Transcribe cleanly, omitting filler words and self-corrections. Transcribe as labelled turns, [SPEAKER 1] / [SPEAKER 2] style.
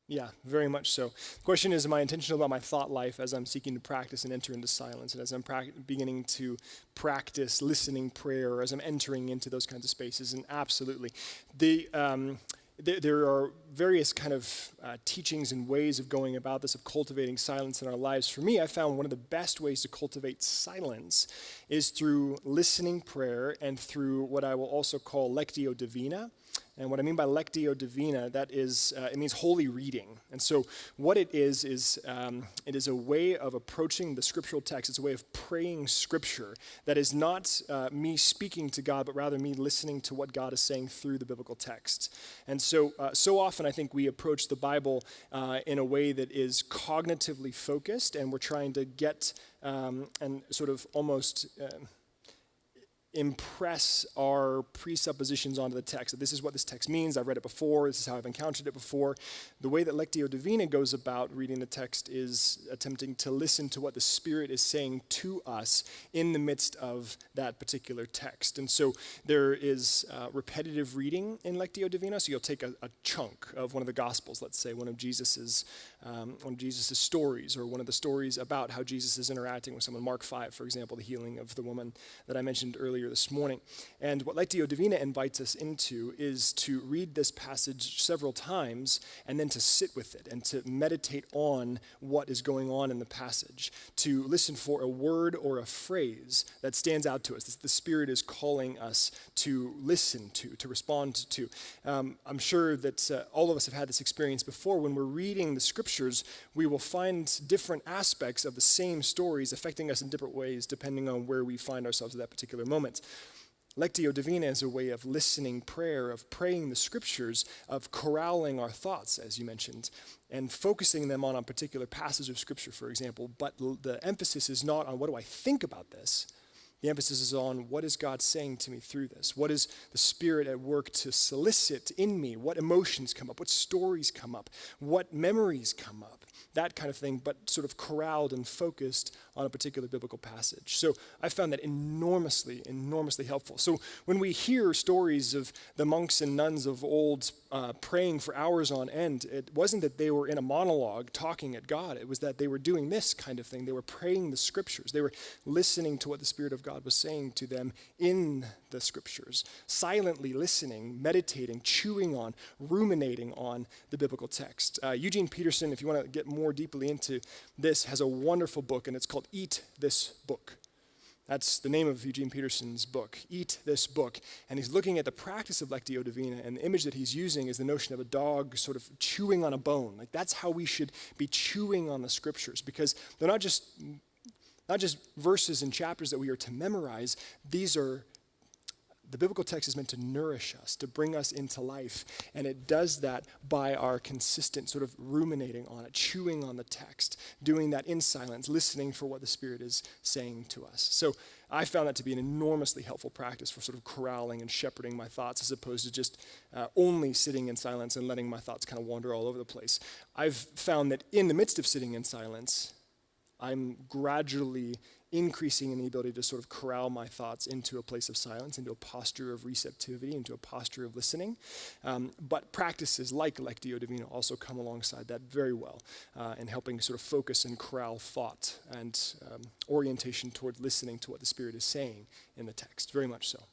[SPEAKER 1] Yeah, very much so. The question is, am I intentional about my thought life as I'm seeking to practice and enter into silence, and as I'm beginning to practice listening prayer, or as I'm entering into those kinds of spaces? And absolutely, there are various kind of teachings and ways of going about this, of cultivating silence in our lives. For me, I found one of the best ways to cultivate silence is through listening prayer and through what I will also call lectio divina. And what I mean by lectio divina, that is, it means holy reading. And so what it is it is a way of approaching the scriptural text. It's a way of praying scripture that is not me speaking to God, but rather me listening to what God is saying through the biblical text. And so often I think we approach the Bible in a way that is cognitively focused, and we're trying to get and sort of almost impress our presuppositions onto the text. That this is what this text means. I've read it before. This is how I've encountered it before. The way that Lectio Divina goes about reading the text is attempting to listen to what the Spirit is saying to us in the midst of that particular text. And so there is repetitive reading in Lectio Divina. So you'll take a chunk of one of the Gospels, let's say one of Jesus's stories, or one of the stories about how Jesus is interacting with someone. Mark 5, for example, the healing of the woman that I mentioned earlier this morning. And what Lectio Divina invites us into is to read this passage several times and then to sit with it and to meditate on what is going on in the passage, to listen for a word or a phrase that stands out to us, that the Spirit is calling us to listen to respond to. I'm sure that all of us have had this experience before. When we're reading the scriptures, we will find different aspects of the same stories affecting us in different ways depending on where we find ourselves at that particular moment. Lectio Divina is a way of listening prayer, of praying the scriptures, of corralling our thoughts, as you mentioned, and focusing them on a particular passage of scripture, for example. But the emphasis is not on what do I think about this. The emphasis is on what is God saying to me through this? What is the Spirit at work to solicit in me? What emotions come up? What stories come up? What memories come up? That kind of thing, but sort of corralled and focused on a particular biblical passage. So I found that enormously, enormously helpful. So when we hear stories of the monks and nuns of old praying for hours on end, it wasn't that they were in a monologue talking at God. It was that they were doing this kind of thing. They were praying the scriptures. They were listening to what the Spirit of God was saying to them in the scriptures, silently listening, meditating, chewing on, ruminating on the biblical text. Eugene Peterson, if you want to get more deeply into this, has a wonderful book, and it's called Eat This Book. That's the name of Eugene Peterson's book, Eat This Book. And he's looking at the practice of Lectio Divina, and the image that he's using is the notion of a dog sort of chewing on a bone. Like, that's how we should be chewing on the scriptures, because they're not just verses and chapters that we are to memorize. The biblical text is meant to nourish us, to bring us into life, and it does that by our consistent sort of ruminating on it, chewing on the text, doing that in silence, listening for what the Spirit is saying to us. So I found that to be an enormously helpful practice for sort of corralling and shepherding my thoughts, as opposed to just only sitting in silence and letting my thoughts kind of wander all over the place. I've found that in the midst of sitting in silence, I'm gradually increasing in the ability to sort of corral my thoughts into a place of silence, into a posture of receptivity, into a posture of listening. But practices like Lectio Divina also come alongside that very well in helping sort of focus and corral thought and orientation toward listening to what the Spirit is saying in the text, very much so.